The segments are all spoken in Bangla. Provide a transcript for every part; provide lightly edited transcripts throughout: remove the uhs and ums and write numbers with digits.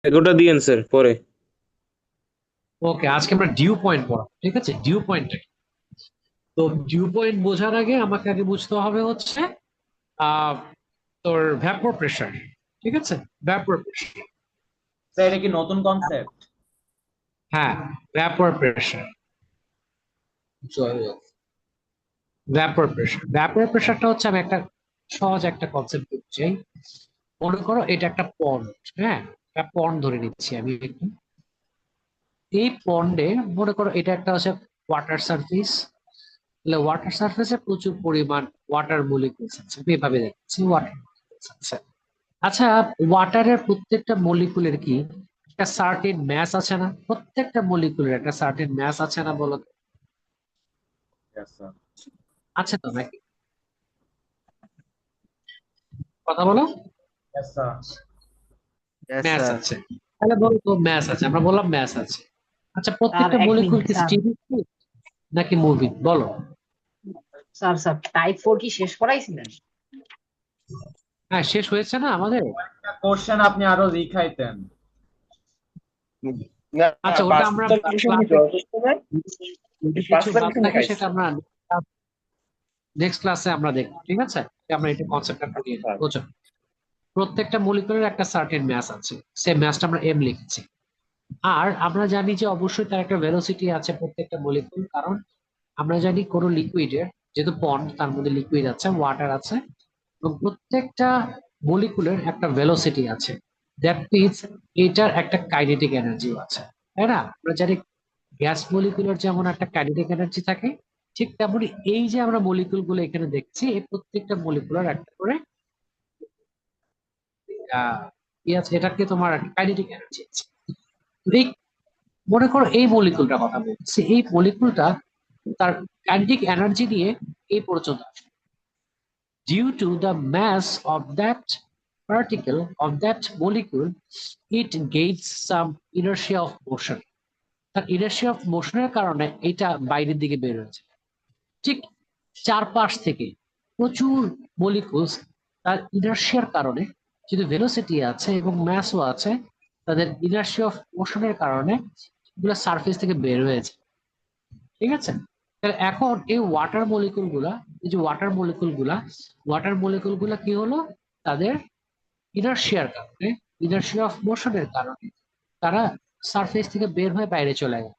এগোটা দিয়েন স্যার পরে। ওকে, আজকে আমরা ডিউ পয়েন্ট পড়াবো, ঠিক আছে? ডিউ পয়েন্ট, তো ডিউ পয়েন্ট বোঝার আগে আমাকে আগে বুঝতে হবে হচ্ছে আহ তোর ভ্যাপর প্রেসার, ঠিক আছে? ভ্যাপর প্রেসার, স্যার এটা কি নতুন কনসেপ্ট? হ্যাঁ, ভ্যাপর প্রেসার। ভ্যাপর প্রেসারটা হচ্ছে, আমি একটা সহজ একটা কনসেপ্ট দিচ্ছি। মনে করো এটা একটা পন্ড, হ্যাঁ, একটা পন্ড ধরে নিচ্ছি আমি একটু। এই পন্ডে মনে করো এটা একটা হচ্ছে ওয়াটার সারফেস। তাহলে ওয়াটার সারফেসে প্রচুর পরিমাণ ওয়াটার মলিকুলস আছে, আমি এভাবে দেখছি ওয়াটার মলিকুলস আছে। আচ্ছা, ওয়াটারের প্রত্যেকটা মলিকুলের কি একটা সার্টেন ম্যাস আছে না? প্রত্যেকটা মলিকুলের একটা সার্টেন ম্যাস আছে না, বলো তো? Yes sir. আছে তো নাকি? কথা বলো। Yes sir. यस ম্যাস सर। আছে, তাহলে বলো তো ম্যাস আছে, আমরা বললাম ম্যাস আছে। আচ্ছা, স্যার প্রত্যেকটা এক মলিকুল মিনিট কি স্যার। স্টিডি নাকি মুভিং, বলো? স্যার স্যার টাইপ 4 কি শেষ করাইছিলেন? হ্যাঁ, শেষ হয়েছে না আমাদের। কোশ্চেন আপনি আরো লিখাইতেন। না আচ্ছা, ওটা আমরা পাঁচটা টিউশন কি ক্লাসে যথেষ্ট নয়? যদি কিছু পাঁচটা বাদ টিউশন থাকে খাইছি। সেটা আমরা নেক্সট ক্লাসে আমরা দেখবো, ঠিক আছে? আমরা এটা কনসেপ্টটা নিয়ে হ্যাঁ। বুঝো। প্রত্যেকটা মলিকুলের একটা সার্টেন ম্যাস আছে, সেই ম্যাসটা আমরা এম লিখেছি। আর আমরা জানি যে অবশ্যই তার একটা ভেলোসিটি আছে প্রত্যেকটা মলিকুল, কারণ আমরা জানি কোনো লিকুইডের, যেহেতু পন্ড তার মধ্যে লিকুইড আছে, ওয়াটার আছে, এবং প্রত্যেকটা মলিকুলের একটা ভেলোসিটি আছে। দ্যাট মিনস এটার একটা কাইনেটিক এনার্জিও আছে, তাই না? আমরা জানি গ্যাস মলিকুলের যেমন একটা কাইনেটিক এনার্জি থাকে, ঠিক তেমনি এই যে আমরা মলিকুল গুলো এখানে দেখছি, এই প্রত্যেকটা মলিকুলার একটা করে কি আছে, এটাকে তোমার কাইনেটিক এনার্জি আছে। এই মনে করো এই মলিকুলটা কথা বলছি, এই মলিকুলটা তার কাইনেটিক এনার্জি দিয়ে এই পর্যন্ত due to the mass of that particle of that molecule, it gains some inertia of motion. তার inertia of motion এর কারণে এটা বাইরের দিকে বের হয়েছে। ঠিক চারপাশ থেকে প্রচুর মলিকুলস তার ইনার্শিয়ার কারণে, যেহেতু ভেলোসিটি আছে এবং ম্যাসও আছে, তাদের ইনার্শিয়া অফ মোশনের কারণে এগুলো সারফেস থেকে বের হয়েছে, ঠিক আছে? তাহলে এখন এই ওয়াটার মলিকুল গুলা, এই যে ওয়াটার মলিকুল গুলা কি হলো, তাদের ইনার্শিয়ার কারণে, ইনার্শিয়া অফ মোশনের কারণে তারা সারফেস থেকে বের হয়ে বাইরে চলে গেল।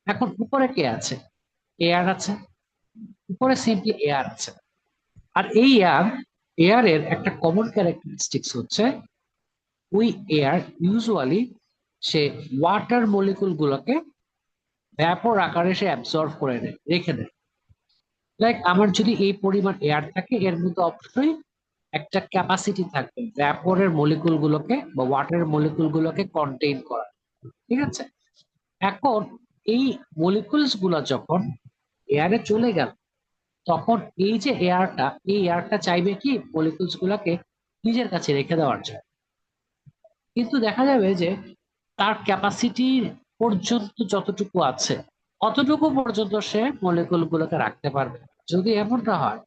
এখন উপরে কে আছে? এয়ার আছে, উপরে সিম্পলি এয়ার আছে। আর এই এয়ারের একটা কমন ক্যারেক্টারিস্টিক্স হচ্ছে, ওই এয়ার ইউজুয়ালি সে ওয়াটার মলিকুল গুলোকে ভ্যাপর আকারে সে অ্যাবজর্ব করে নেয়, রেখে দেয়। লাইক আমার যদি এই পরিমাণ এয়ার থাকে, এর মধ্যে অবশ্যই একটা ক্যাপাসিটি থাকবে ভ্যাপরের মলিকুল গুলোকে বা ওয়াটারের মলিকুল গুলোকে কন্টেইন করা, ঠিক আছে? এখন এই মলিকুলস গুলো যখন এয়ারে চলে গেল, তখন এই যে এয়ারটা, এই এয়ারটা চাইবে কি মলিকুলস গুলাকে নিজের কাছে রেখে দেওয়ার জন্য। কিন্তু দেখা যাবে যে তার ক্যাপাসিটি পর্যন্ত যতটুকু আছে, অতটুকু পর্যন্ত সে মলিকুল গুলোকে রাখতে পারবে। যদি এমনটা হয়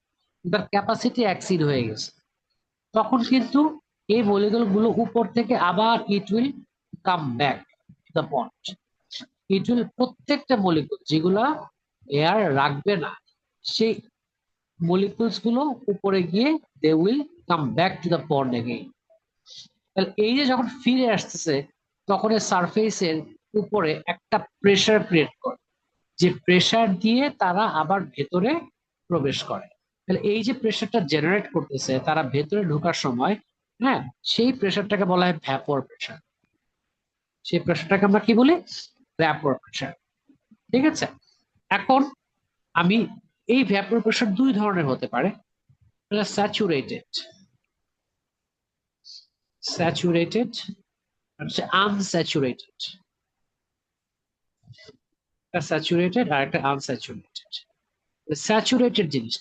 তার ক্যাপাসিটি এক্সিড হয়ে গেছে, তখন কিন্তু এই মলিকুল গুলো উপর থেকে আবার it will come back to the point. It will, প্রত্যেকটা মলিকুল যেগুলা এয়ার রাখবে না, সেই মলিকুলস গুলো উপরে গিয়ে they will come back to the pond again. তাহলে এই যে যখন ফিরে আসতেছে, তখন এর সারফেসের উপরে একটা প্রেসার ক্রিয়েট করে, যে প্রেসার দিয়ে তারা আবার ভেতরে প্রবেশ করে। তাহলে এই যে প্রেসারটা জেনারেট করতেছে তারা ভেতরে ঢোকার সময়, হ্যাঁ, সেই প্রেসারটাকে বলা হয় ভ্যাপর প্রেসার। সেই প্রেসারটাকে আমরা কি বলি? ভ্যাপর প্রেসার, ঠিক আছে? এখন আমি, এই ভ্যাপর প্রেসার দুই ধরনের হতে পারে। স্যাচুরেটেড, স্যাচুরেটেড আর আনস্যাচুরেটেড। একটা স্যাচুরেটেড আর একটা আনস্যাচুরেটেড। স্যাচুরেটেড জিনিস,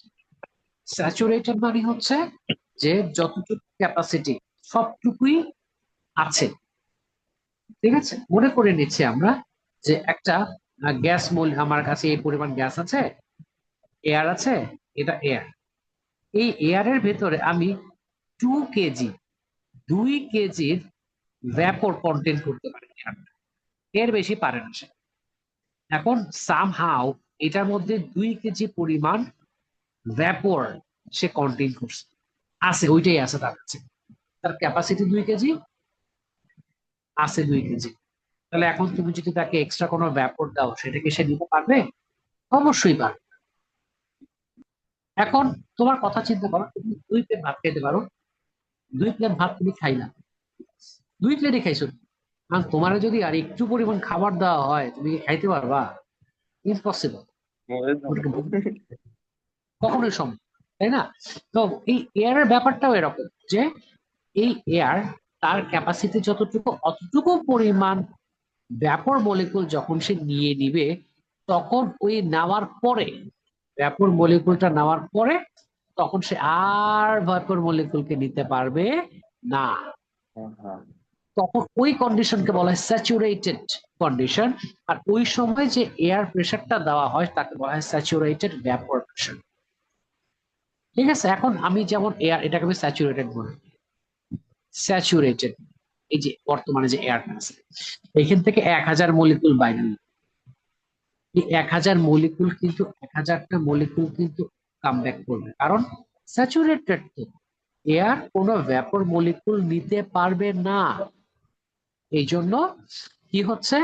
স্যাচুরেটেড মানে হচ্ছে যে যতটুকু ক্যাপাসিটি সবটুকুই আছে, ঠিক আছে? মনে করে নিচ্ছি আমরা যে একটা গ্যাস মূল, আমার কাছে এই পরিমাণ গ্যাস আছে, এয়ার আছে, এটা এয়ার। এই এয়ারের ভেতরে আমি 2 কেজি, 2 কেজির ভ্যাপর কন্টেন্ট করতে পারে এয়ারটা, এর বেশি পারে না সে। এখন সামহাউ এটার মধ্যে 2 কেজি পরিমাণ ভ্যাপর সে কন্টেইন করছে, আছে, ওইটাই আছে তার কাছে, তার ক্যাপাসিটি 2 কেজি, আছে 2 কেজি। তাহলে এখন তুমি যদি তাকে এক্সট্রা কোনো ভ্যাপর দাও, সেটাকে সে নিতে পারবে? অবশ্যই পারবে। এখন তোমার কথা চিন্তা করো, তুমি 2 প্লেট ভাত খেতে পারো, 2 প্লেট ভাত তুমি খাইলা, 2 প্লেটই খাইছো, আর তোমার যদি আর একটু পরিমাণ খাবার দেওয়া হয়, তুমি কি খাইতে পারবা? ইম্পসিবল, কখনোই সম্ভব, তাই না? তো এই এয়ারের ব্যাপারটাও এরকম যে এই এয়ার তার ক্যাপাসিটি যতটুকু, অতটুকু পরিমাণ ভ্যাপর মলিকুল যখন সে নিয়ে নিবে, তখন ওই নেওয়ার পরে, ভ্যাপর মলিকুলটা নেওয়ার পরে, তখন সে আর ভ্যাপর মলিকুলকে নিতে পারবে না। তখন ওই কন্ডিশনকে বলা হয় স্যাচুরেটেড কন্ডিশন। আর ওই সময় যে এয়ার প্রেসারটা দেওয়া হয় তাকে বলা হয় স্যাচুরেটেড ভ্যাপর প্রেসার। ঠিক আছে, এখন আমি যেমন এয়ার, এটাকে আমি স্যাচুরেটেড বলি, স্যাচুরেটেড, এই যে বর্তমানে যে এয়ারটা আছে, এখান থেকে 1000 মলিকুল বাইরে নিল। এই 1000 মলিকুল কিন্তু 1000টা মলিকুল কিন্তু কাম ব্যাক করবে, কারণ স্যাচুরেটেড এয়ার কোনো ভ্যাপর মলিকুল নিতে পারবে না। এই জন্য কি হচ্ছে,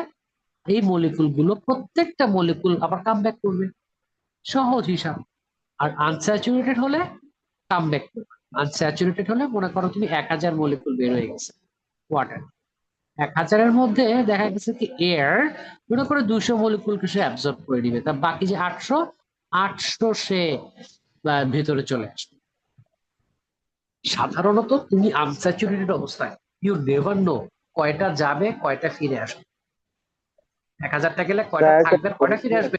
এই মলিকুল গুলো, প্রত্যেকটা মলিকুল আবার কাম ব্যাক করবে, সহজ হিসাব। আর আনস্যাচুরেটেড হলে কাম ব্যাক করবে, আনস্যাচুরেটেড হলে মনে করো তুমি 1000 মলিকুল বের হয়ে গেছে ওয়াটার, 1000-এর মধ্যে দেখা গেছে কি এয়ার মনে করে 200 মলিকুলকে সে অ্যাবজর্ব করে দিবে, তার বাকি যে 800 সে ভেতরে চলে আসবে। সাধারণত তুমি আনস্যাচুরেটেড অবস্থায় ইউ নেভার নো কয়টা যাবে কয়টা ফিরে আসবে, 1000টা গেলে কয়টা থাকবে কয়টা ফিরে আসবে,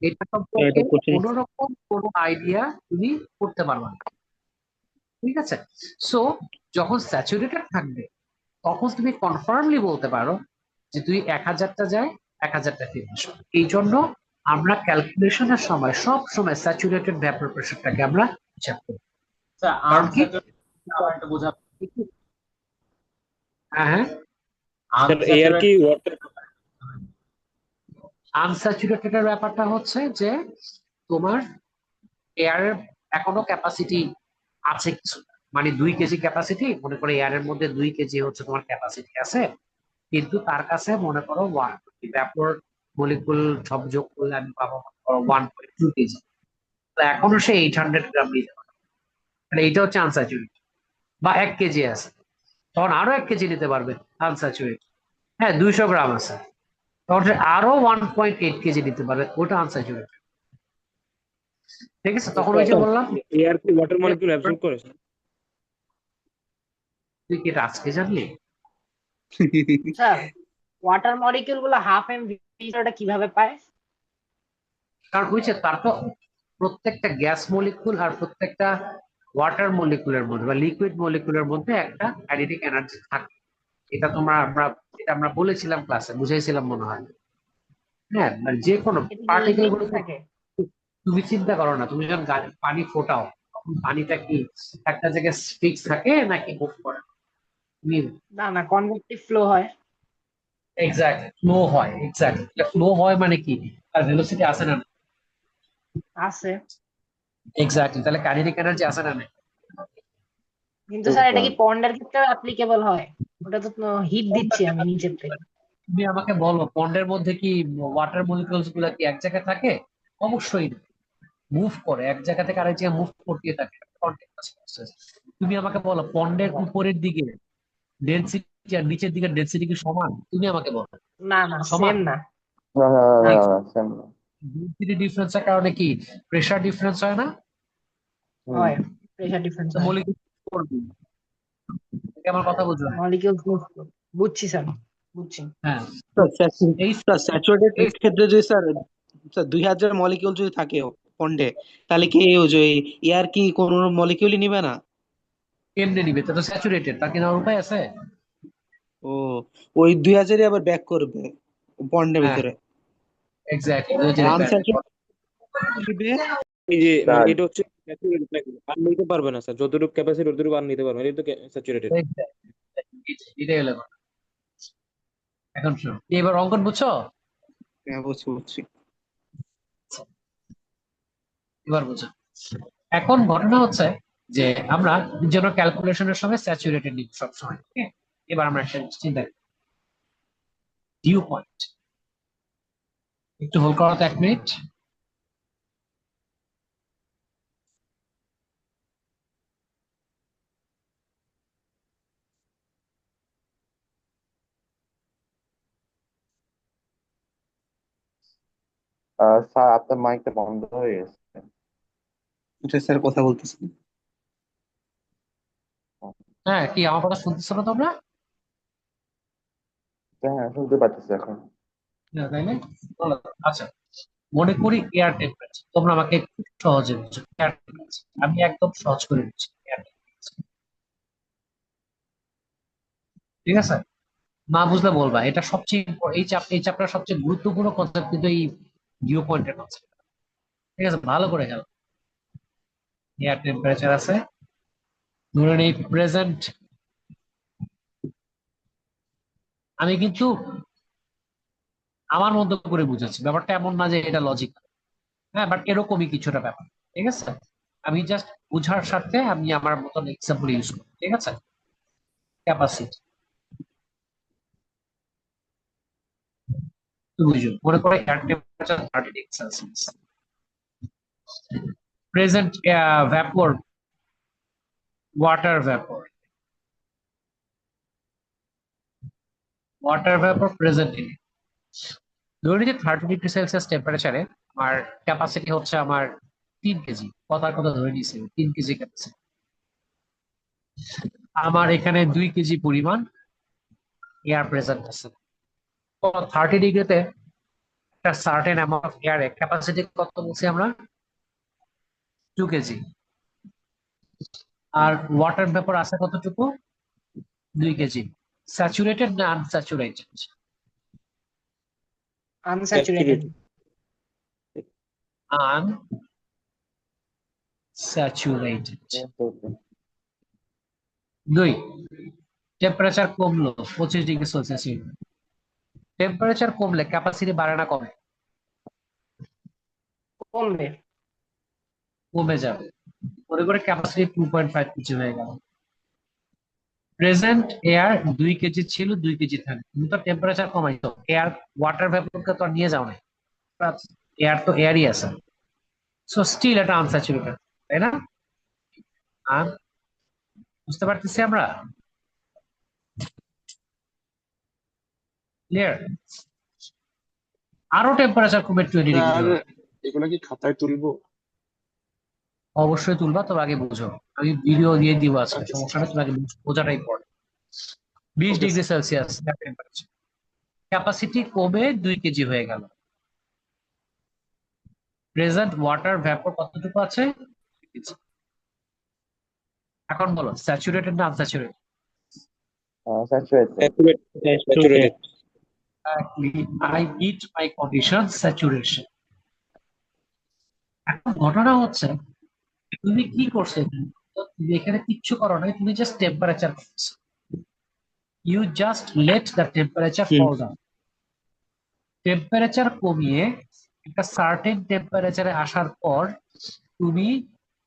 এটা সম্পর্কে কোন রকম কোনো আইডিয়া তুমি করতে পারবে না। ঠিক আছে, সো যখন স্যাচুরেটেড থাকবে, তখন তুমি কনফার্মলি বলতে পারো যে তুই 1000টা যায়, 1000টা ফিরে আসবে। এই জন্য আমরা ক্যালকুলেশনের সময় সব সময় স্যাচুরেটেড ভ্যাপর প্রেসারটাকে আমরা হিসাব করি। স্যার কারণ কি, আমার একটু বোঝা, হ্যাঁ, এয়ার কি আনস্যাচুরেটেড এর ব্যাপারটা হচ্ছে যে তোমার এয়ারের এখনো ক্যাপাসিটি আছে কিছু, মানে 2 কেজি ক্যাপাসিটি, মনে করো এয়ারের মধ্যে 2 কেজি হচ্ছে তোমার ক্যাপাসিটি আছে, কিন্তু তার কাছে মনে করো ভ্যাপর মলিকুল সব যোগ করলে আমি পাবো মনে করো 1.2 কেজি, তো এখনো সে 800 গ্রাম নিতে পারে, তাহলে এইটা হচ্ছে আনস্যাচুরেটেড। বা 1 কেজি আছে, তখন আরো 1 কেজি নিতে পারবে আনস্যাচুরেটেড। হ্যাঁ, 200 গ্রাম আছে, তখন সে আরো 1.8 কেজি নিতে পারবে, ওটা আনস্যাচুরেটেড। ঠিক আছে, তখন ওই যে বললাম, এয়ার কি ওয়াটার মলিকিউল অ্যাবসর্ব করে? তুই কি এটা আজকে জানলি? স্যার ওয়াটার মলিকিউল গুলো হাফ এমভি ওটা কিভাবে পায়? কারণ হয়েছে তার তো প্রত্যেকটা গ্যাস মলিকুল আর প্রত্যেকটা ওয়াটার মলিকুলের মধ্যে বা লিকুইড মলিকুলের মধ্যে একটা কাইনেটিক এনার্জি থাকে। এটা এটা আমরা বলেছিলাম ক্লাসে, বুঝাইছিলাম মনে হয়। হ্যাঁ, মানে যে কোনো এটা কি পার্টিকেল লিকুইড গুলো থাকে? তুমি চিন্তা করো না, তুমি যখন পানি ফোটাও, তখন পানিটা কি একটা জায়গায় ফিক্স থাকে নাকি মুভ করে? তুমি না না, কনভেক্টিভ ফ্লো হয়। এক্স্যাক্টলি ফ্লো হয়, এক্স্যাক্টলি ফ্লো হয় মানে কি, তার ভেলোসিটি আছে না? আছে। এক্স্যাক্টলি, তাহলে কাইনেটিক এনার্জি আছে না? কিন্তু স্যার এটা কি পন্ডের ক্ষেত্রে অ্যাপ্লিকেবল হয়? ওটা তো হিট দিচ্ছি আমি নিচের থেকে। তুমি আমাকে বলো, পন্ডের মধ্যে কি ওয়াটার মলিকুলস গুলা কি এক জায়গায় থাকে? অবশ্যই মুভ করে, এক জায়গা থেকে আরেক জায়গায় মুভ করতে থাকে, কন্টিনিউয়াস প্রসেস। তুমি আমাকে বলো, পন্ডের উপরের দিকে ডেনসিটি আর নিচের দিকে ডেনসিটি কি সমান? তুমি আমাকে বলো, না না, সমান? সেম না। ডেনসিটি ডিফারেন্সের কারণে কি প্রেসার ডিফারেন্স হয় না? হয়, প্রেসার ডিফারেন্স হয়। মলিকুল করবে, আমার কথা বুঝলো? মলিকিউল বুঝছি স্যার, বুঝছি। হ্যাঁ, এই স্যাচুরেটেড এই ক্ষেত্রে যদি স্যার 2000 মলিকিউল যদি থাকে পন্ডে, তাহলে কি ওই যে এয়ার কি কোন মলিকিউলই নিবে না? কেমনে নিবে? এটা তো স্যাচুরেটেড, তার কি নেওয়ার উপায় আছে? ও, ওই 2000ই আবার ব্যাক করবে পন্ডের হ্যাঁ, ভিতরে। এক্স্যাক্টলি। আনস্যাচুরেটেড নিবে। এই যে এটা হচ্ছে স্যাচুরেটেড নাকি আর নিতে পারবে না স্যার, যতটুকু ক্যাপাসিটি ততটুকু আর নিতে পারবে না, এটা তো স্যাচুরেটেড। এটাই হলো ব্যাপার। এখন শোনো, এবার অঙ্কন বুঝছো? হ্যাঁ, বুঝছি বুঝছি। এবার বুঝো। এখন ঘটনা হচ্ছে যে আমরা যেন ক্যালকুলেশনের সময় স্যাচুরেটেড নিব সবসময়। ওকে, এবার আমরা একটা চিন্তা করি ডিউ পয়েন্ট। একটু হোল্ড করো তো 1 মিনিট। স্যার আপনার মাইকটা বন্ধ হয়ে গেছে। আচ্ছা স্যার, কথা বলতেছি। হ্যাঁ, কি আমার কথা শুনতেছো না তোমরা? হ্যাঁ, শুনতে পাচ্ছি এখন। না, তাই না? বলো। আচ্ছা, মনে করি এয়ার টেম্পারেচার, তোমরা আমাকে একটু সহজে বুঝো। এয়ার টেম্পারেচার আমি একদম সহজ করে দিচ্ছি। এয়ার টেম্পারেচার, ঠিক আছে? না বুঝলে বলবা। এটা সবচেয়ে এই চ্যাপ্টার সবচেয়ে গুরুত্বপূর্ণ কনসেপ্ট কিন্তু এই ডিউ পয়েন্টের কনসেপ্ট। ঠিক আছে, ভালো করে গেল। এয়ার টেম্পারেচার আছে, ধরে নেই প্রেজেন্ট। আমি কিন্তু আমার মতো করে বুঝাচ্ছি, ব্যাপারটা এমন না যে এটা লজিক। হ্যাঁ, বাট এরকমই কিছুটা ব্যাপার। ঠিক আছে, আমি জাস্ট বুঝার স্বার্থে আমি আমার মতন এক্সাম্পল ইউজ করি। ঠিক আছে, ক্যাপাসিটি বুঝো। মনে করো air temperature 30 degree Celsius, present vapour, water vapour, present in. ধরে নিই যে 30 ডিগ্রি সেলসিয়াস টেম্পারেচারে আমার ক্যাপাসিটি হচ্ছে আমার 3 কেজি। কথার কথা ধরে নিয়েছি 3 কেজি ক্যাপাসিটি। আমার এখানে 2 কেজি পরিমাণ এয়ার প্রেজেন্ট আছে। 30 ডিগ্রিতে একটা certain amount of air capacity কত বলছি আমরা? 2 কেজি। আর ওয়াটার ভেপর আছে কতটুকু? 2 কেজি। স্যাচুরেটেড না আনস্যাচুরেটেড? আনস্যাচুরেটেড। আনস্যাচুরেটেড। 2, টেম্পারেচার কমলো 25 ডিগ্রি সেলসিয়াস। টেম্পারেচার কমলে ক্যাপাসিটি বাড়ে না কমে? কমবে। কমে যাবে। মনে করে ক্যাপাসিটি 2.5 কেজি হয়ে গেল। প্রেজেন্ট এয়ার 2 কেজি ছিল, 2 কেজি থাকে, তুমি তো টেম্পারেচার কমাইছো, এয়ার ওয়াটার ভ্যাপরকে তো আর নিয়ে যাও না, এয়ার তো এয়ারই আছে। সো স্টিল এটা আনস্যাচুরেটেড, তাই না? আর বুঝতে পারতেছি আমরা? ক্লিয়ার? আরো টেম্পারেচার কমে 20 ডিগ্রি স্যার, হলো। এগুলো কি খাতায় তুলবো? অবশ্যই তুলবা, তবে আগে বুঝো। আমি ভিডিও দিয়ে দিব আজকে, ওকে সমস্যা নেই, তুমি আগে বোঝাটাই পড়ে। 20 ডিগ্রি সেলসিয়াস টেম্পারেচার, ক্যাপাসিটি কমে 2 কেজি হয়ে গেল। প্রেজেন্ট ওয়াটার ভ্যাপর কতটুকু আছে? 2 কেজি। এখন বলো স্যাচুরেটেড না unsaturated? Saturated. Saturated. I meet my condition saturation. এখন ঘটনা হচ্ছে তুমি কি করছো এখানে? তুমি এখানে কিচ্ছু করো নাই, তুমি জাস্ট টেম্পারেচার করছো। You just let the temperature fall down. Temperature কমিয়ে একটা সার্টেন টেম্পারেচারে আসার পর তুমি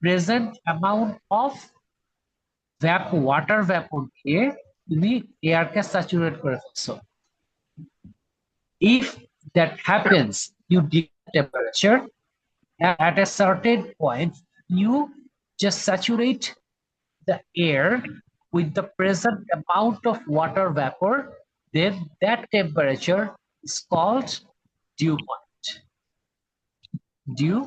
present amount of water vapour দিয়ে তুমি এয়ারকে স্যাচুরেট করে ফেলছো। If that happens, you decrease temperature. At a certain point, you just saturate the air with the present amount of water vapor. Then that temperature is called dew point. Dew,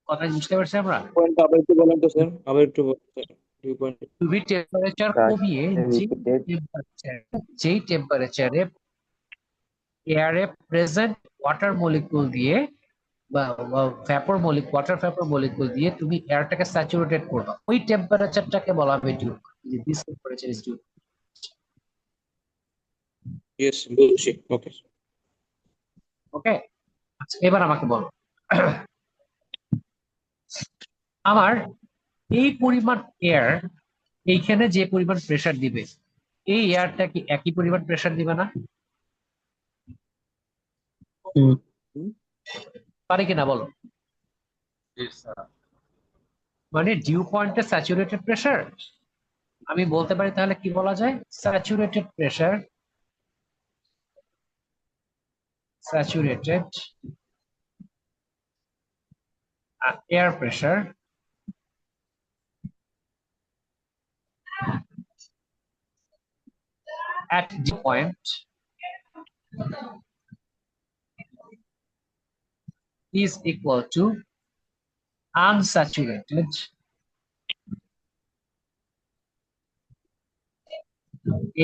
কথা বুঝতে পারছি আমরা? পয়েন্ট আবার একটু বলেন তো স্যার, আবার একটু বলেন স্যার। Dew point. তুমি টেম্পারেচার কমিয়ে যেই টেম্পারেচারে এয়ারে প্রেজেন্ট ওয়াটার মলিকুল দিয়ে বা ওয়াটার ভ্যাপর মলিকুল দিয়ে তুমি এয়ারটাকে স্যাচুরেটেড করবা, ওই টেম্পারেচারটাকে বলা হবে dew. This temperature is dew. Yes, বুঝছি। ওকে। ওকে, আচ্ছা এবার আমাকে বলো, আমার এই পরিমাণ এয়ার এইখানে যে পরিমাণ প্রেসার দিবে, এই এয়ারটা কি একই পরিমাণ প্রেসার দিবে না? হুম। পারে কিনা বলো? Yes, sir. মানে ডিউ পয়েন্টের স্যাচুরেটেড প্রেসার আমি বলতে পারি তাহলে কি বলা যায়? Saturated pressure, saturated air pressure at dew point is equal to unsaturated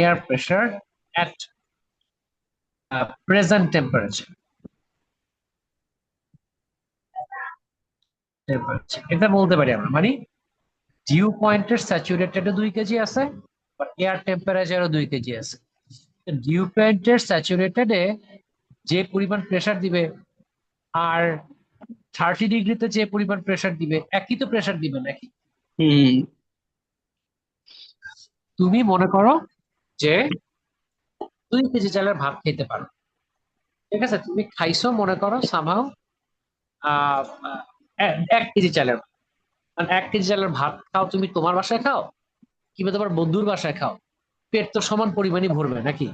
air pressure at present temperature. এটা বলতে পারি আমরা, মানে ডিউ পয়েন্টের স্যাচুরেটেডে 2 কেজি আছে, এয়ার টেম্পারেচারও 2 কেজি আছে। ডিউ পয়েন্টের স্যাচুরেটেডে যে পরিমাণ প্রেসার দিবে আর 30 ডিগ্রিতে যে পরিমাণ প্রেসার দিবে একই তো প্রেসার দিবে নাকি? হুম। তুমি মনে করো যে 2 কেজি চালের ভাত খেতে পারো, ঠিক আছে? তুমি খাইছো মনে করো সামহাও 1 কেজি চালের ভাত। 1 কেজি চালের ভাত খাও, তুমি তোমার বাসায় খাও কিংবা তোমার বন্ধুর বাসায় খাও, পেট তো সমান পরিমাণই ভরবে নাকি?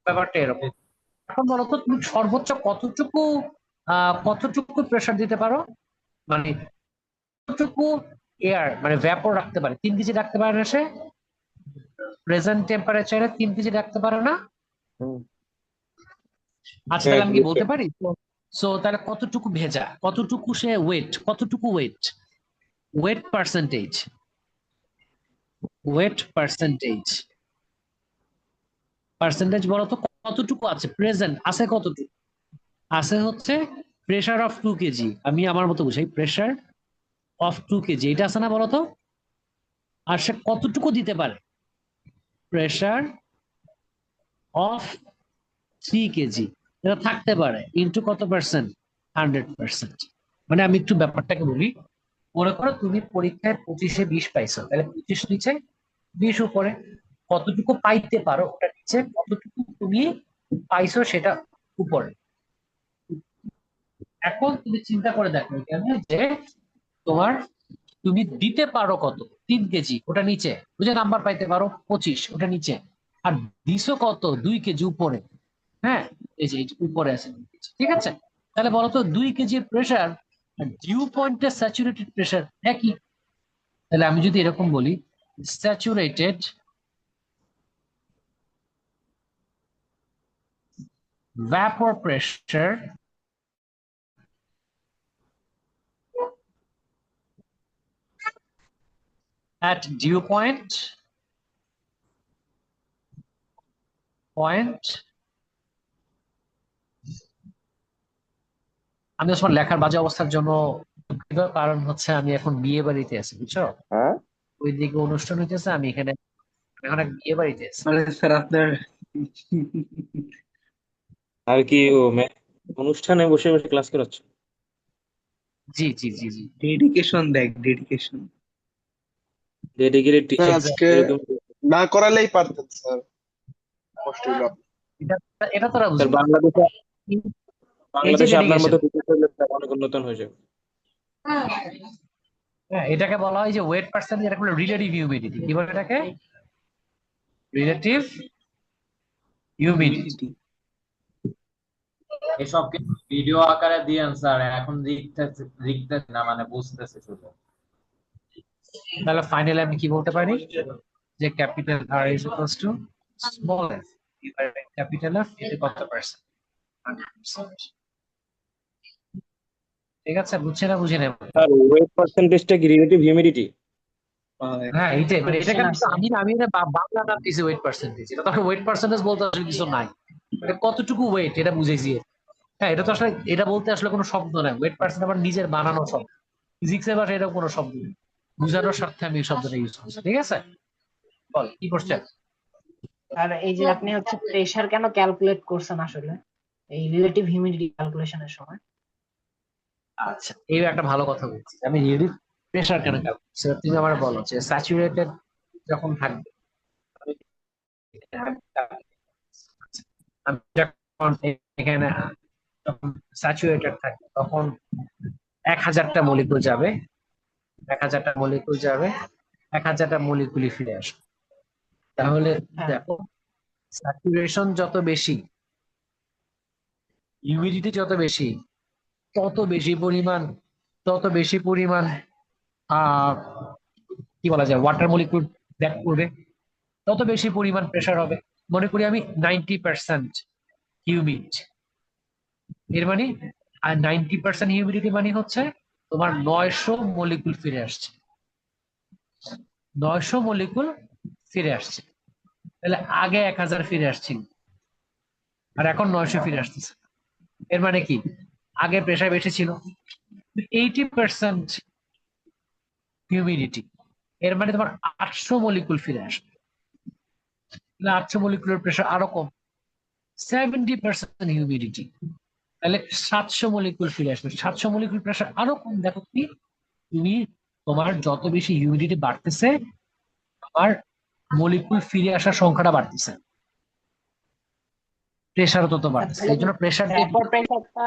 ব্যাপারটা এরকম। এখন বলতো তুমি সর্বোচ্চ কতটুকু প্রেসার দিতে পারো, মানে কতটুকু এয়ার মানে ভ্যাপর রাখতে পারে? 3 কেজি রাখতে পারে না সে? প্রেজেন্ট টেম্পারেচারে 3 কেজি রাখতে পারে না? হুম। আচ্ছা তাহলে আমি কি বলতে পারি? সো তাহলে কতটুকু ভেজা, কতটুকু সে ওয়েট, কতটুকু wet, wet percentage, wet percentage, percentage বলো তো কতটুকু আছে প্রেজেন্ট আছে? কতটুকু আছে হচ্ছে প্রেসার অফ 2 কেজি। আমি আমার মতো বুঝাই, প্রেসার অফ 2 কেজি এটা আছে না বলতো? আর সে কতটুকু দিতে পারে? প্রেসার অফ 3 কেজি এটা থাকতে পারে ইনটু কত পার্সেন্ট? 100%। মানে আমি একটু ব্যাপারটাকে বলি, মনে করো তুমি পরীক্ষায় 25-এ 20 পাইছো, তাহলে 25 নিচে 20 উপরে, কতটুকু পাইতে পারো ওটা নিচে, কতটুকু তুমি পাইছো সেটা উপরে। এখন তুমি চিন্তা করে দেখো এখানে যে তোমার তুমি দিতে পারো কত? 3 কেজি ওটা নিচে, বুঝে নাম্বার পাইতে পারো 25 ওটা নিচে, আর দিছো কত? 2 কেজি উপরে। হ্যাঁ, এই যে এই যে উপরে আছে 2 কেজি, ঠিক আছে? তাহলে বলো তো 2 কেজির প্রেসার আর ডিউ পয়েন্টের স্যাচুরেটেড প্রেসার একই। তাহলে আমি যদি এরকম বলি, saturated vapor pressure at dew point আমি আসলে লেখার বাজে অবস্থার জন্য দুঃখিত, কারণ হচ্ছে আমি এখন বিয়ে বাড়িতে আছি, বুঝছো? হ্যাঁ ওইদিকে অনুষ্ঠান হইতেছে, আমি এখানে এখন এক বিয়ে বাড়িতে আছি। মানে স্যার আপনার আর কি ও অনুষ্ঠানে বসে বসে ক্লাস করাচ্ছে? জি জি জি জি। ডেডিকেশন দেখ, ডেডিকেশন। ডেডিকেটেড স্যার টিচার আজকে এরকম। না করালেই পারতেন স্যার, কষ্ট হলো আপনার। এটা এটা তোরা স্যার বুঝবি না। বাংলাদেশে এই যে আপনার মতো ডেডিকেশন, টিচার হলে স্যার অনেক উন্নতন হয়ে যাবে। হ্যাঁ এটাকে বলা হয় যে ওয়েট পার্সেন্ট, যেটা বলে রিলেটিভ হিউমিডিটি। কি বলে এটাকে? Relative humidity. Humidity। এসব কিন্তু ভিডিও আকারে দিয়েন স্যার, এখন লিখতে না, মানে বুঝতেছে শুধু। তাহলে ফাইনালি আমি কি বলতে পারি? যে capital R is equals to small F divided capital F, এতে কত পার্সেন্ট? 100%। ঠিক আছে, বুঝছে না বুঝে নেব? স্যার ওয়েট পার্সেন্টেজটা কি রিলেটিভ হিউমিডিটি? হ্যাঁ এইটাই, মানে এটাকে Question আছে। আমি এটা বাংলা নাম দিয়েছি ওয়েট পার্সেন্টেজ। এটা তো ওয়েট পার্সেন্টেজ বলতে আসলে কিছু নাই, মানে কতটুকু ওয়েট এটা বুঝাইছি। হ্যাঁ এটা তো আসলে এটা বলতে আসলে কোনো শব্দ নাই। ওয়েট পার্সেন্ট আমার নিজের বানানো শব্দ, ফিজিক্সের ভাষায় এটা কোনো শব্দ নেই। বুঝানোর স্বার্থে আমি এই শব্দটা ইউজ করছি, ঠিক আছে? বল কি করছেন? আর এই যে আপনি হচ্ছে প্রেসার কেন ক্যালকুলেট করছেন আসলে এই রিলেটিভ হিউমিডিটি ক্যালকুলেশনের সময়? আচ্ছা এই একটা ভালো কথা বলছি। আমি রিলেটিভ প্রেসার কেন ক্যালকুলেট, তুমি আমার বলো যে স্যাচুরেটেড যখন থাকবে, আমি যখন এখানে যখন স্যাচুরেটেড থাকবে তখন 1000টা মলিকুল যাবে, 1000টা মলিকুল যাবে, 1000টা মলিকুলই ফিরে আসবে। তাহলে হ্যাঁ দেখো, স্যাচুরেশন যত বেশি, হিউমিডিটি যত বেশি, তত বেশি পরিমাণ আহ কি বলা যায়, ওয়াটার মলিকুল ব্যাক করবে, তত বেশি পরিমাণ প্রেসার হবে। মনে করি আমি 90% হিউমিড, এর মানে, আর 90% হিউমিডিটি মানে হচ্ছে তোমার 900 মলিকুল ফিরে আসছে, 900 মলিকুল ফিরে আসছে। তাহলে আগে 1000 ফিরে আসছিল, আর এখন 900 ফিরে আসতেছে। এর মানে কি, আগে প্রেসার বেশি ছিল, 80% হিউমিডিটি, এর মানে তোমার 800 মলিকুল ফিরে আসবে। 800 মলিকুলের প্রেসার আরো কম, 70% হিউমিডিটি, তাহলে 700 মলিকুল ফিরে আসবে। 700 মলিকুল প্রেসার আরো কম। দেখো কি, তুমি তোমার যত বেশি হিউমিডিটি বাড়তেছে, তোমার মলিকুল ফিরে আসার সংখ্যাটা বাড়তেছে, প্রেসারও তত বাড়তেছে। তাহলে এই জন্য প্রেসার দিয়ে, ভ্যাপর প্রেসারটা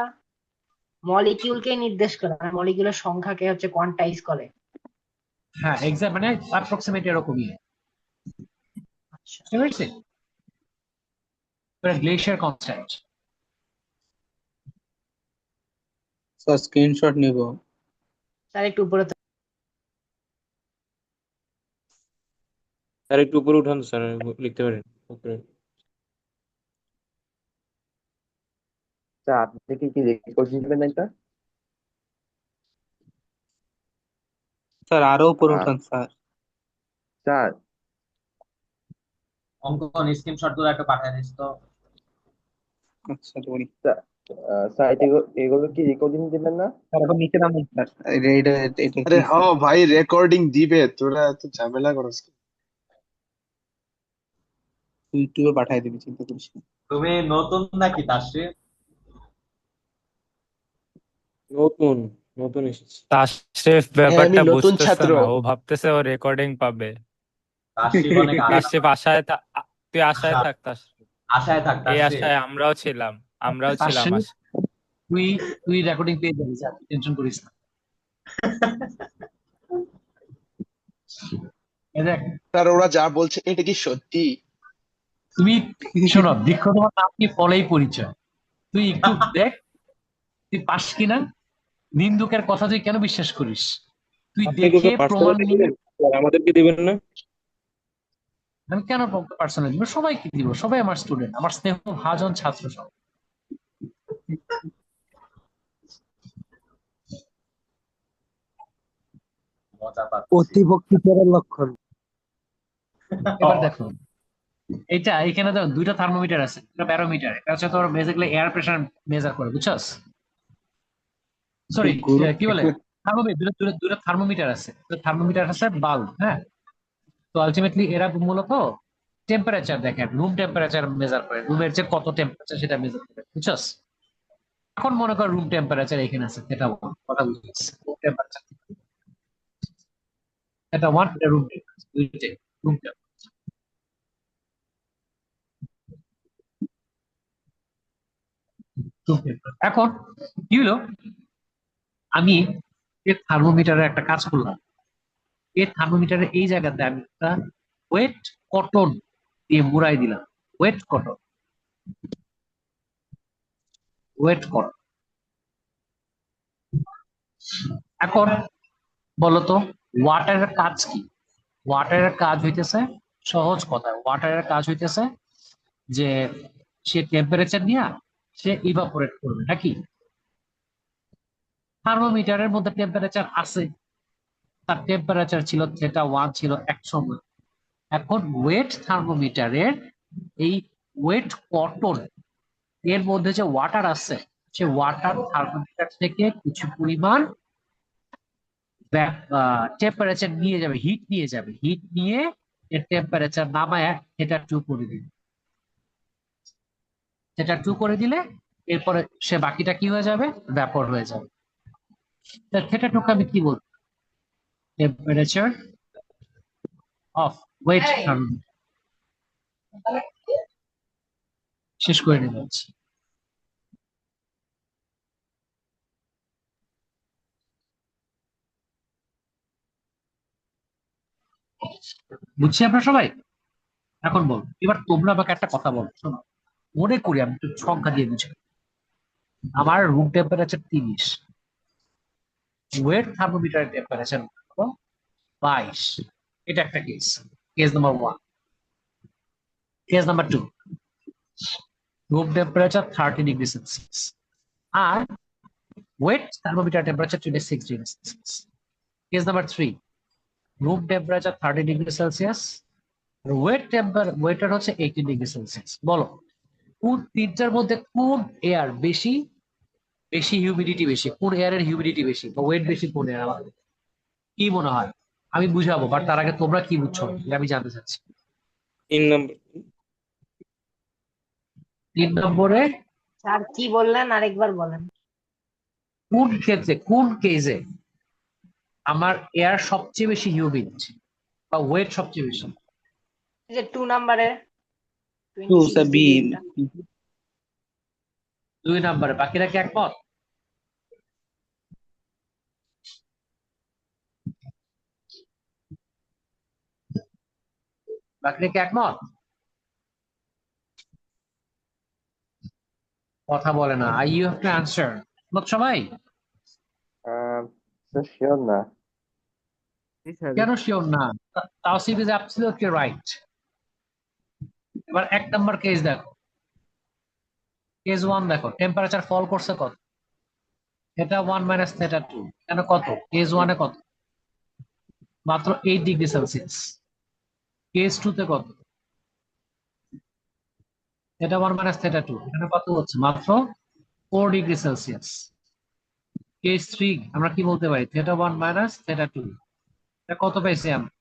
মলিকিউলকে নির্দেশ করে, মলিকিউলের সংখ্যাকে হচ্ছে কোয়ান্টাইজ করে। হ্যাঁ এক্সাক্ট, মানে অ্যাপ্রক্সিমেট এরকমই, আচ্ছা, বুঝতে পেরেছি? Glacier constant. স্যার স্ক্রিনশট নিব। তার একটু উপরে স্যার একটু উপরে উঠান স্যার, লিখতে পারেন উপরে। স্যার আপনি কি রেকর্ড দিবেন না এটা? স্যার আরো উপরে আহ, উঠান স্যার। স্যার অঙ্কন স্ক্রিনশট গুলো একটা পাঠিয়ে দিস তো। আচ্ছা সরি স্যার স্যার এগুলো কি রেকর্ডিং দিবেন না? স্যার, এখন নিচে নামুন স্যার। এটা এটা আরে কি হ্যাঁ ভাই, রেকর্ডিং দিবে, তোরা এত ঝামেলা করস কেন? ইউটিউবে পাঠিয়ে দিবি, চিন্তা করিস না। তুমি নতুন নাকি তাসরি? নতুন নতুন এসেছে। তাশরিফ হ্যাঁ, আমি ব্যাপারটা নতুন বুঝতেছে ছাত্র। না, ও ভাবতেছে ও রেকর্ডিং পাবে। তাসরিফ অনেক তাশরিফ তুই আশায় আশা থাক তাশরিফ। আশায় থাক এই তাসরিফ। আশায় আমরাও ছিলাম, পাশে আশা। তুই তুই রেকর্ডিং পেয়ে যাবি, টেনশন করিস না। এই দেখ, স্যার ওরা যা বলছে এটা কি সত্যি? তুমি শোনো, বৃক্ষ তোমার নাম কি, ফলেই পরিচয়। তুই একটু দেখ তুই পাস কিনা, নিন্দুকের কথা তুই কেন বিশ্বাস করিস? তুই আপনি দেখে তোকে প্রমাণ পার্সোনালি নিয়ে। দিবেন স্যার, আমাদেরকে দিবেন না? আমি কেন পার্সোনাল দিব? সবাইকে দিব, সবাই আমার স্টুডেন্ট, আমার স্নেহ ভাজন ছাত্র সব। মজা পাচ্ছি। অতিভক্তি করার লক্ষণ। এবার দেখো, এটা এখানে দেখো দুইটা থার্মোমিটার আছে, একটা ব্যারোমিটার, এটা হচ্ছে তোর বেসিক্যালি এয়ার প্রেসার মেজার করে, বুঝছস? সরি, গুরু কি বলে, থার্মোমিটার, দুটো থার্মোমিটার আছে, থার্মোমিটার আছে বাল্ব, হ্যাঁ। তো আলটিমেটলি এরা মূলত টেম্পারেচার দেখেন, রুম টেম্পারেচার মেজার করে, রুমের যে কত টেম্পারেচার সেটা মেজার করে, বুঝছস? এখন মনে কর রুম টেম্পারেচার এখানে আছে, এটা কথা বুঝছিস, রুম টেম্পারেচার, এটা ওয়ান, এটা রুম টেম্পারেচার, দুইটাই রুম টেম্পারেচার। এখন কি হলো, আমি এই থার্মোমিটারের একটা কাজ করলাম, এই থার্মোমিটারের এই জায়গাতে আমি একটা ওয়েট কটন দিয়ে মুড়াই দিলাম, ওয়েট কটন, ওয়েট কটন। এখন বলতো, ওয়াটারের কাজ কি? ওয়াটারের কাজ হইতেছে, সহজ কথা, ওয়াটারের কাজ হইতেছে যে সে টেম্পারেচার নিয়ে সে ইভাপোরেট করবে নাকি। থার্মোমিটারের মধ্যে টেম্পারেচার আছে, তার টেম্পারেচার ছিল θ1 ছিল এক সময়। এখন ওয়েট থার্মোমিটারের এই ওয়েট কটন এর মধ্যে যে ওয়াটার আছে, সে ওয়াটার থার্মোমিটার থেকে কিছু পরিমাণ টেম্পারেচার নিয়ে যাবে, হিট নিয়ে যাবে, হিট নিয়ে এর টেম্পারেচার নামায় θ2 করে দিবে, θ2 করে দিলে এরপরে সে বাকিটা কি হয়ে যাবে, ভ্যাপর হয়ে যাবে। θ2 কে আমি কি বলবো? টেম্পারেচার অফ ওয়েট থার্মোমিটার শেষ করে নিয়ে যাচ্ছি। বুঝছি আপনারা সবাই? এখন বল, এবার তোমরা আমাকে একটা কথা বলো, শোনো। মনে করি আমি একটু সংখ্যা দিয়ে বুঝি। আমার রুম টেম্পারেচার 30, ওয়েট থার্মোমিটারের টেম্পারেচার 22। এটা একটা case, case number 1। Case number 2, room temperature 30 degree Celsius আর wet thermometer temperature 26 degree Celsius. Case number 3, room temperature 30 degree Celsius, ওয়েটার হচ্ছে 80 ডিগ্রি সেলসিয়াস। বলো কোন তিনটার মধ্যে কোন এয়ার বেশি হিউমিডিটি বেশি, কোন এয়ারের হিউমিডিটি বেশি বা ওয়েট বেশি কোন এয়ার? আমাদের কি মনে হয়? আমি বুঝাবো, বাট তার আগে তোমরা কি বুঝছো এটা আমি জানতে চাচ্ছি। 3 নম্বর। 3 নম্বরে স্যার কি বললেন আরেকবার বলেন। কোন ক্ষেত্রে, কোন কেসে আমার এয়ার সবচেয়ে বেশি হিউমিড বা ওয়েট সবচেয়ে বেশি? এই যে 2 নম্বরে 2 স্যার 26 বি। ডিগ্রিটা। 2 নম্বরে। বাকিরা কি একমত? বাকিরা কি একমত? কথা বলে না। You have to answer. মত সবাই? স্যার শিওর না। কেন শিওর না? Tausif is absolutely right. এবার 1 নম্বর কেস দেখো। কেস 1 দেখো, টেম্পারেচার ফল করছে কত? এটা 1 মাইনাস থেটা 2। কেন কত? কেস 1 এ কত? মাত্র 8 ডিগ্রি সেলসিয়াস। কেস 2 তে কত? এটা 1 মাইনাস থেটা 2। এখানে কত হচ্ছে? মাত্র 4 ডিগ্রি সেলসিয়াস। কেস 3 আমরা কি বলতে পারি? Theta 1 minus theta 2। এটা কত পাইছি আমরা?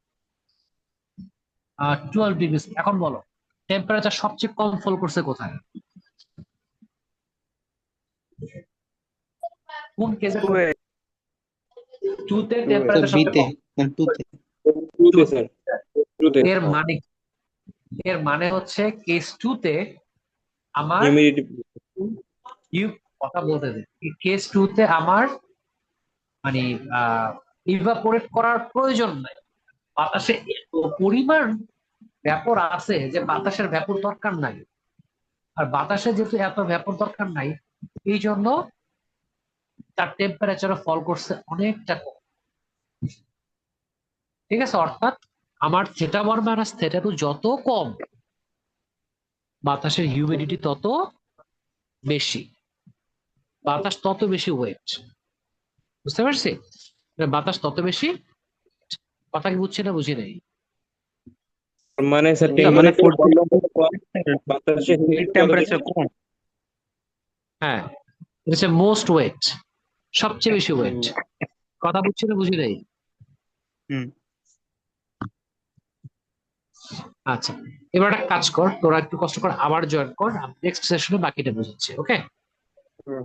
12 ডিগ্রি। এখন বলো টেম্পারেচার সবচেয়ে কম ফল করছে কোথায়? কোন কেসে? 2 তে স্যার টেম্পারেচার বিতে, সবচেয়ে কম। 2 তে। 2 তে স্যার, 2 তে এর মানে হচ্ছে কেস 2 তে আমার হিউমিডিটি। কথা বলতে দে। কেস 2 তে আমার মানে ইভাপোরেট করার প্রয়োজন নাই। বাতাসে এত পরিমাণ ভ্যাপর আছে যে বাতাসের ভ্যাপর দরকার নাই। আর বাতাসে যেহেতু এত ভ্যাপর দরকার নাই, এই জন্য তার টেম্পারেচারও ফল করছে অনেকটা কম। ঠিক আছে? অর্থাৎ আমার থেটা 1 মাইনাস থেটা 2 যত কম, বাতাসের হিউমিডিটি তত বেশি, বাতাস তত বেশি ওয়েট। বুঝতে পারছি? বাতাস তত বেশি। কথা কি বুঝছি না বুঝি নাই? মানে স্যার মানে টেম্পারেচার কম, বাতাসে হিউমিডিটি টেম্পারেচার কম। হ্যাঁ, এটা হচ্ছে মোস্ট ওয়েট, সবচেয়ে বেশি ওয়েট। কথা বুঝছি না বুঝি নাই? হুম। আচ্ছা, এবার একটা কাজ কর, তোরা একটু কষ্ট করে আবার জয়েন কর, নেক্সট সেশনে বাকিটা বুঝাচ্ছি। ওকে? হুম।